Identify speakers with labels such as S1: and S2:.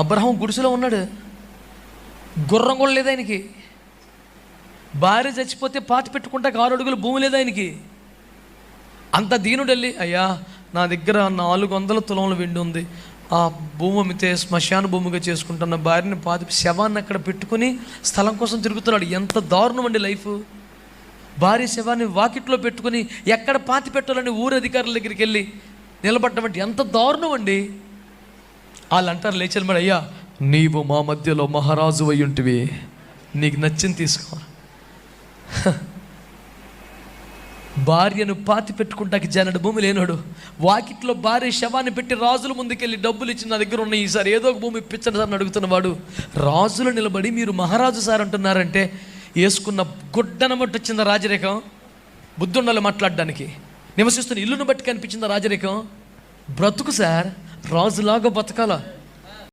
S1: Abraham గుడిసెలో ఉన్నాడు, గుర్రం కూడా లేదు ఆయనకి. భార్య చచ్చిపోతే పాతి పెట్టుకుంటా 6 అడుగుల భూమి లేదు ఆయనకి. అంత దీనుడు వెళ్ళి, అయ్యా నా దగ్గర 400 తులముల వెండి ఉంది, ఆ భూమి అమ్మితే శ్మశాన భూమిగా చేసుకుంటున్న భార్యని శవాన్ని అక్కడ పెట్టుకుని స్థలం కోసం తిరుగుతున్నాడు. ఎంత దారుణం అండి లైఫ్. భార్య శవాన్ని వాకిట్లో పెట్టుకుని ఎక్కడ పాతి పెట్టాలని ఊరు అధికారుల దగ్గరికి వెళ్ళి నిలబడటం అంటే ఎంత దారుణం అండి. వాళ్ళు అంటారు లేచారు, మరి అయ్యా నీవు మా మధ్యలో మహారాజు అయి ఉంటివి, నీకు నచ్చింది తీసుకో. భార్యను పాతి పెట్టుకుంటాకి జనడు భూమి లేనాడు, వాకిట్లో భార్య శవాన్ని పెట్టి రాజుల ముందుకెళ్ళి డబ్బులు ఇచ్చి నా దగ్గర ఉన్నాయి, ఈసారి ఏదో ఒక భూమి ఇప్పించండి సార్ అని అడుగుతున్నవాడు రాజులు నిలబడి మీరు మహారాజు సార్ అంటున్నారంటే వేసుకున్న గుడ్డన బట్టి వచ్చిందా రాజరేఖం? బుద్ధుండాలి మాట్లాడడానికి. నివసిస్తున్న ఇల్లును బట్టి కనిపించిందా రాజరేఖం? బ్రతుకు సార్, రాజులాగా బతకాల.